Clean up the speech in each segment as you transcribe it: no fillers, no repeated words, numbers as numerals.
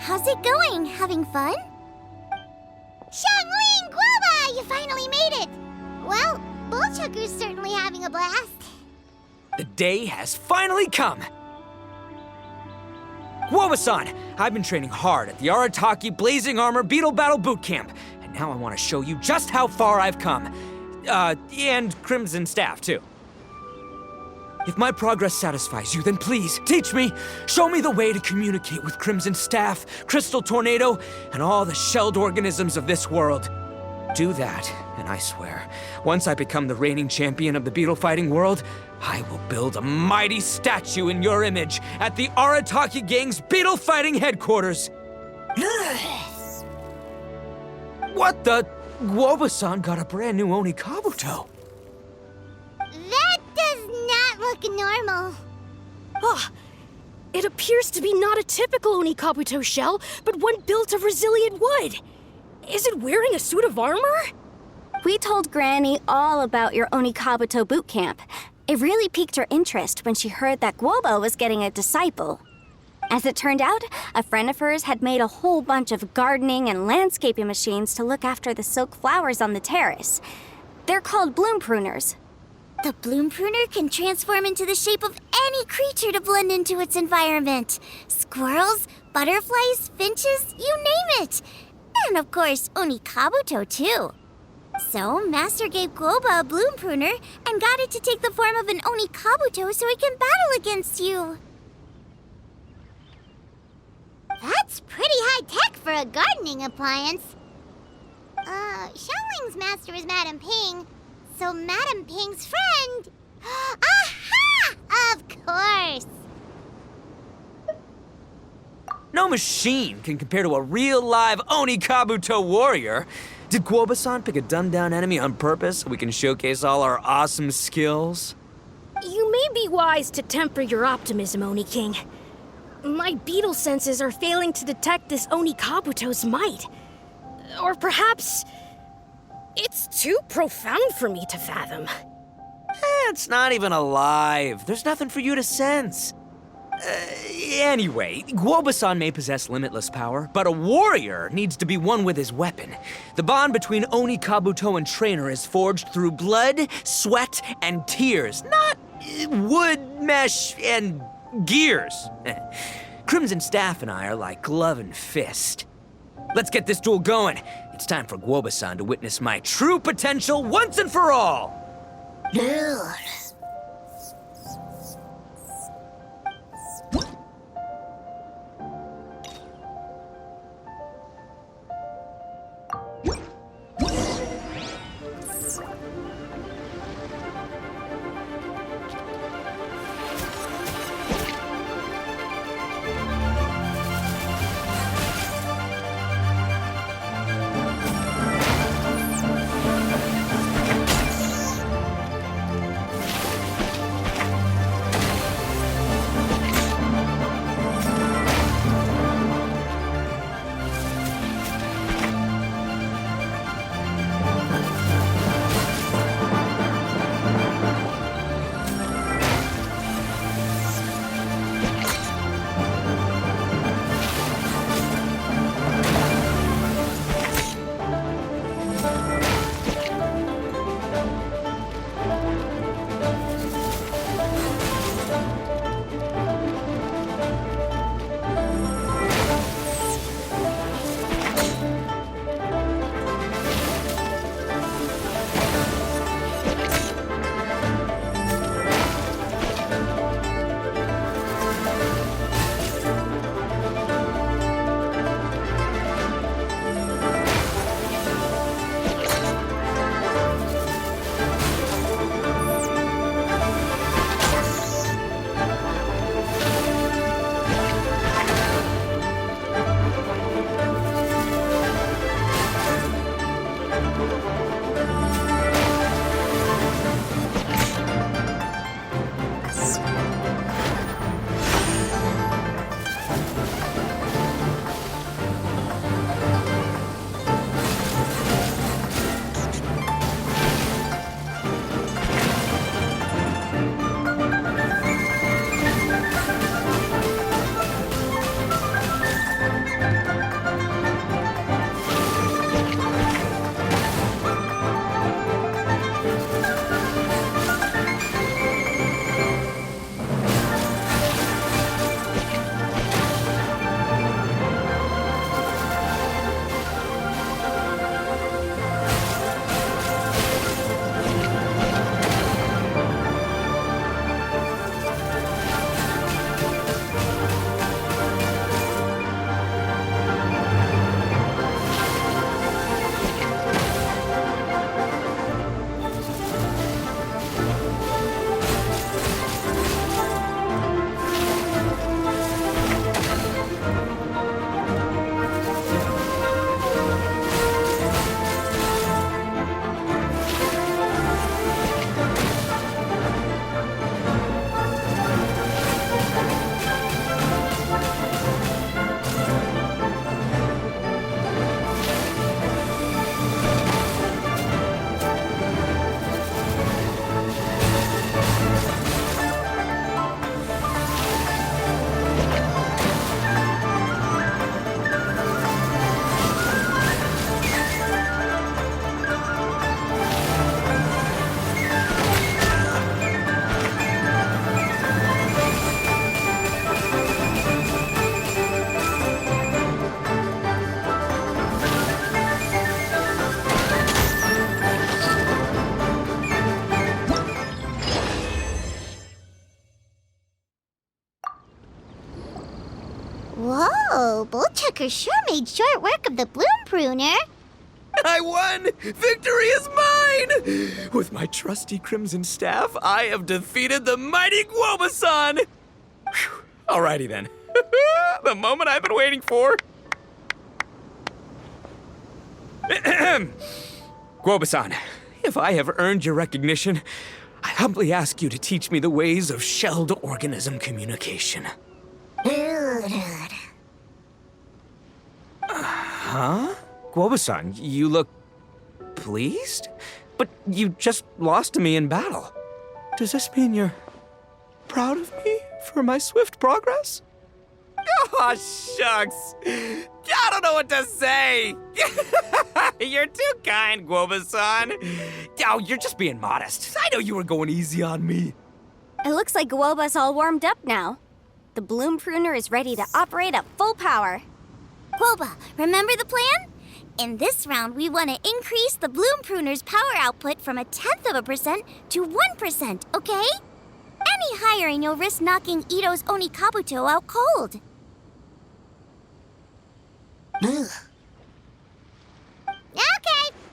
How's it going? Having fun? Xiangling Guoba! You finally made it! Well, Bullchucker's certainly having a blast. The day has finally come! Guoba-san, I've been training hard at the Arataki Blazing Armor Beetle Battle Boot Camp, and now I want to show you just how far I've come. And Crimson Staff, too. If my progress satisfies you, then please, teach me. Show me the way to communicate with Crimson Staff, Crystal Tornado, and all the shelled organisms of this world. Do that, and I swear, once I become the reigning champion of the beetle fighting world, I will build a mighty statue in your image at the Arataki Gang's beetle fighting headquarters. What the? Guoba-san got a brand new Oni Kabuto. That does not look normal. It appears to be not a typical Oni Kabuto shell, but one built of resilient wood. Is it wearing a suit of armor? We told Granny all about your Oni Kabuto boot camp. It really piqued her interest when she heard that Guoba was getting a disciple. As it turned out, a friend of hers had made a whole bunch of gardening and landscaping machines to look after the silk flowers on the terrace. They're called bloom pruners. The bloom pruner can transform into the shape of any creature to blend into its environment. Squirrels, butterflies, finches, you name it. And of course, Oni Kabuto too. So, Master gave Guoba a bloom pruner and got it to take the form of an Oni Kabuto so it can battle against you. That's pretty high-tech for a gardening appliance. Xiangling's master is Madame Ping, so Madame Ping's friend... Aha! Of course! No machine can compare to a real live Oni Kabuto warrior. Did Guoba-san pick a dumbed-down enemy on purpose so we can showcase all our awesome skills? You may be wise to temper your optimism, Oni King. My beetle senses are failing to detect this Oni Kabuto's might. Or perhaps it's too profound for me to fathom. It's not even alive. There's nothing for you to sense. Anyway, Guoba-san may possess limitless power, but a warrior needs to be one with his weapon. The bond between Oni Kabuto and trainer is forged through blood, sweat, and tears, not wood, mesh, and gears. Crimson Staff and I are like glove and fist. Let's get this duel going. It's time for Guoba-san to witness my true potential once and for all. Hacker sure made short work of the Bloom Pruner. I won! Victory is mine! With my trusty Crimson Staff, I have defeated the mighty Guoba-san! Whew. Alrighty then. The moment I've been waiting for. Guoba-san, if I have earned your recognition, I humbly ask you to teach me the ways of shelled organism communication. Huh? Guoba-san, you look pleased? But you just lost to me in battle. Does this mean you're proud of me for my swift progress? Oh, shucks. I don't know what to say. You're too kind, Guoba-san. Oh, you're just being modest. I know you were going easy on me. It looks like Guoba's all warmed up now. The Bloom Pruner is ready to operate at full power. Guoba, remember the plan? In this round, we want to increase the Bloom Pruner's power output from 0.1% to 1%, okay? Any higher and you'll risk knocking Ito's Onikabuto out cold. Okay,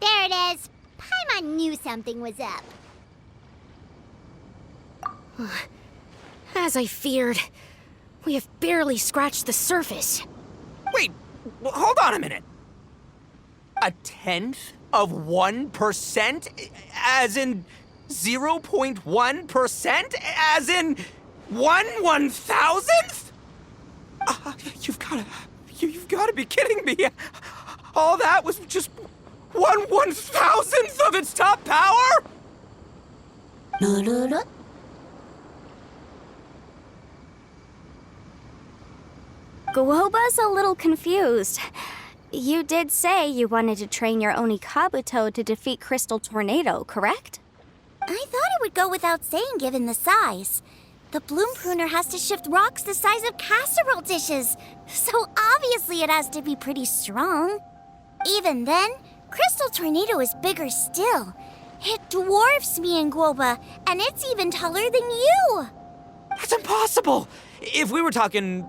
there it is. Paimon knew something was up. As I feared, we have barely scratched the surface. Wait, hold on a minute. 0.1%? As in 0.1%? As in 1/1000th? You've gotta be kidding me. All that was just 1/1000th of its top power? Guoba's a little confused. You did say you wanted to train your Onikabuto to defeat Crystal Tornado, correct? I thought it would go without saying given the size. The Bloom Pruner has to shift rocks the size of casserole dishes, so obviously it has to be pretty strong. Even then, Crystal Tornado is bigger still. It dwarfs me and Guoba, and it's even taller than you. That's impossible! If we were talking,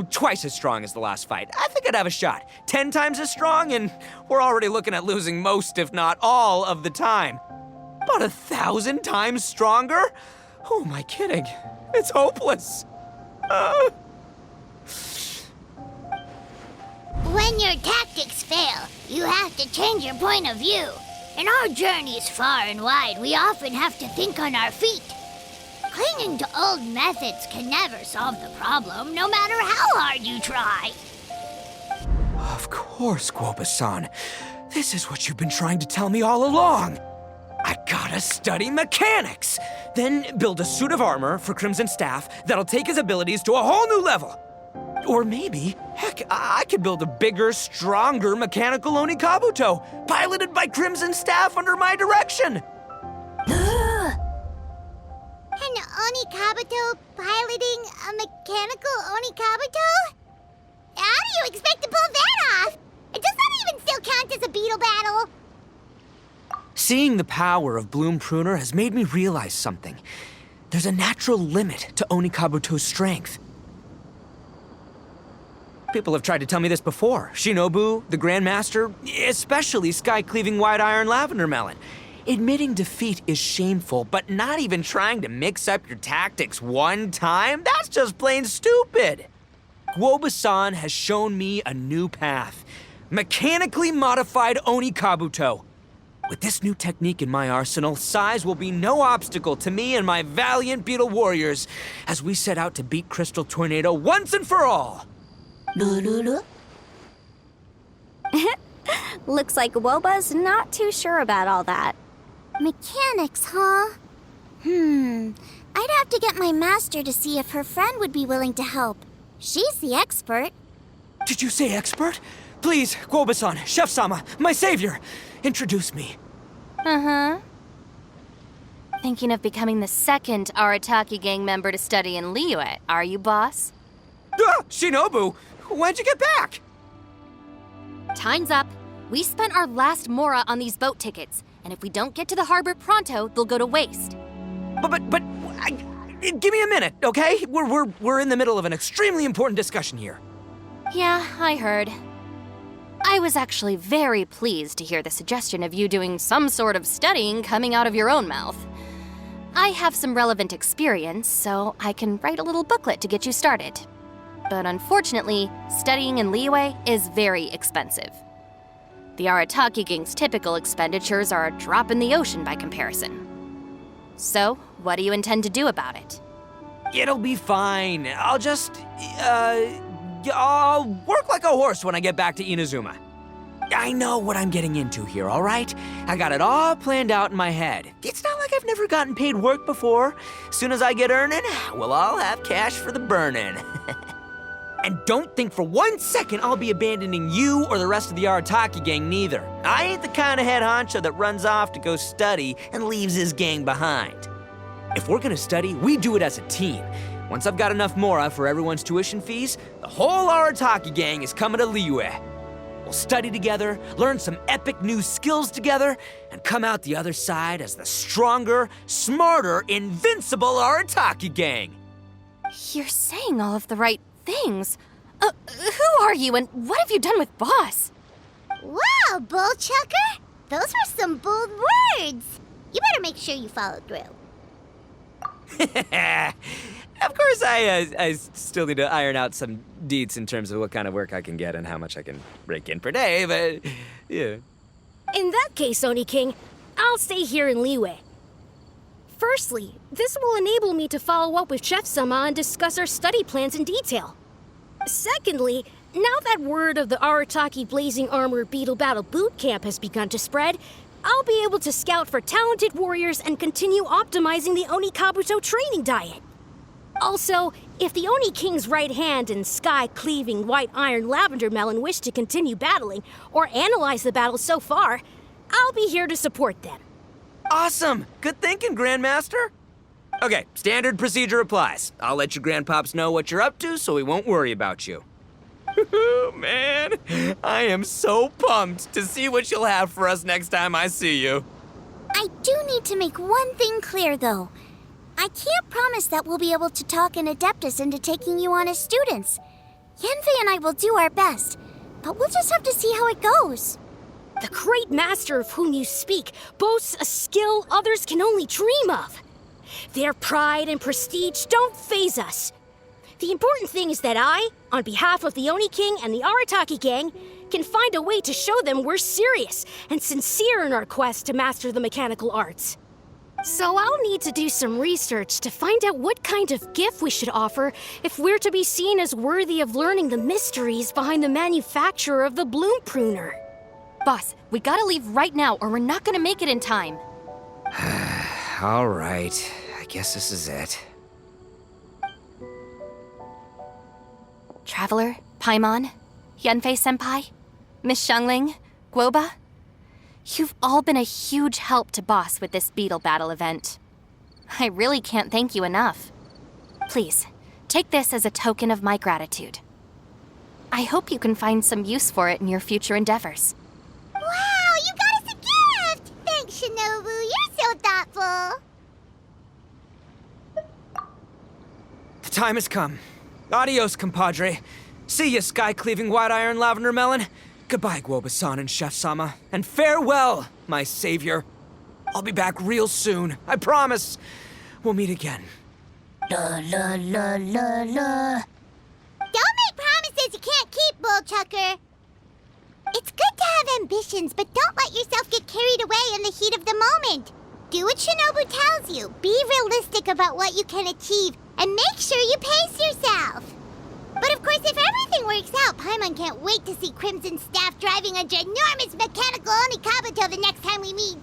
twice as strong as the last fight, I think I'd have a shot. 10 times as strong, and we're already looking at losing most, if not all, of the time. But 1,000 times stronger? Who am I kidding? It's hopeless. When your tactics fail, you have to change your point of view. In our journeys far and wide, we often have to think on our feet. Clinging to old methods can never solve the problem, no matter how hard you try. Of course, Guoba-san. This is what you've been trying to tell me all along. I gotta study mechanics, then build a suit of armor for Crimson Staff that'll take his abilities to a whole new level. Or maybe, heck, I could build a bigger, stronger mechanical Onikabuto, piloted by Crimson Staff under my direction. An Onikabuto piloting a mechanical Onikabuto? How do you expect to pull that off? Does that even still count as a beetle battle? Seeing the power of Bloom Pruner has made me realize something. There's a natural limit to Onikabuto's strength. People have tried to tell me this before. Shinobu, the Grandmaster, especially Sky-Cleaving White Iron Lavender Melon. Admitting defeat is shameful, but not even trying to mix up your tactics one time? That's just plain stupid! Guoba-san has shown me a new path. Mechanically modified Onikabuto. With this new technique in my arsenal, size will be no obstacle to me and my valiant beetle warriors as we set out to beat Crystal Tornado once and for all! Looks like Guoba's not too sure about all that. Mechanics, huh? I'd have to get my master to see if her friend would be willing to help. She's the expert. Did you say expert? Please, Guoba-san, Chef-sama, my savior, introduce me. Thinking of becoming the second Arataki gang member to study in Liyue, are you, boss? Shinobu, when'd you get back? Time's up. We spent our last mora on these boat tickets, and if we don't get to the harbor pronto, they'll go to waste. Give me a minute, okay? We're in the middle of an extremely important discussion here. Yeah, I heard. I was actually very pleased to hear the suggestion of you doing some sort of studying coming out of your own mouth. I have some relevant experience, so I can write a little booklet to get you started. But unfortunately, studying in Liyue is very expensive. The Arataki Gang's typical expenditures are a drop in the ocean by comparison. So, what do you intend to do about it? It'll be fine. I'll work like a horse when I get back to Inazuma. I know what I'm getting into here, all right? I got it all planned out in my head. It's not like I've never gotten paid work before. As soon as I get earning, we'll all have cash for the burning. And don't think for 1 second I'll be abandoning you or the rest of the Arataki gang neither. I ain't the kind of head honcho that runs off to go study and leaves his gang behind. If we're gonna study, we do it as a team. Once I've got enough Mora for everyone's tuition fees, the whole Arataki gang is coming to Liyue. We'll study together, learn some epic new skills together, and come out the other side as the stronger, smarter, invincible Arataki gang. You're saying all of the right things. Who are you and what have you done with Boss? Wow, Bullchucker! Those were some bold words. You better make sure you follow through. Of course, I still need to iron out some deets in terms of what kind of work I can get and how much I can rake in per day, but yeah. In that case, Oni King, I'll stay here in Liyue. Firstly, this will enable me to follow up with Chef-sama and discuss our study plans in detail. Secondly, now that word of the Arataki Blazing Armor Beetle Battle Boot Camp has begun to spread, I'll be able to scout for talented warriors and continue optimizing the Oni Kabuto training diet. Also, if the Oni King's right hand and sky-cleaving white iron lavender melon wish to continue battling or analyze the battle so far, I'll be here to support them. Awesome! Good thinking, Grandmaster. Okay, standard procedure applies. I'll let your grandpops know what you're up to so we won't worry about you. Man, I am so pumped to see what you'll have for us next time I see you. I do need to make one thing clear, though. I can't promise that we'll be able to talk an Adeptus into taking you on as students. Yanfei and I will do our best, but we'll just have to see how it goes. The great master of whom you speak boasts a skill others can only dream of. Their pride and prestige don't faze us. The important thing is that I, on behalf of the Oni King and the Arataki gang, can find a way to show them we're serious and sincere in our quest to master the mechanical arts. So I'll need to do some research to find out what kind of gift we should offer if we're to be seen as worthy of learning the mysteries behind the manufacture of the bloom pruner. Boss, we gotta leave right now or we're not gonna make it in time. All right, I guess this is it. Traveler, Paimon, Yanfei-senpai, Miss Xiangling, Guoba, you've all been a huge help to Boss with this beetle battle event. I really can't thank you enough. Please, take this as a token of my gratitude. I hope you can find some use for it in your future endeavors. Wow, you got us a gift! Thanks, Shinobu. You're so thoughtful. The time has come. Adios, compadre. See ya, sky-cleaving white iron lavender melon. Goodbye, Guoba-san and Chef-sama. And farewell, my savior. I'll be back real soon, I promise. We'll meet again. La la la la la. Don't make promises you can't keep, Bullchucker. It's good to have ambitions, but don't let yourself get carried away in the heat of the moment. Do what Shinobu tells you. Be realistic about what you can achieve, and make sure you pace yourself. But of course, if everything works out, Paimon can't wait to see Crimson Staff driving a ginormous mechanical Oni Kabuto the next time we meet.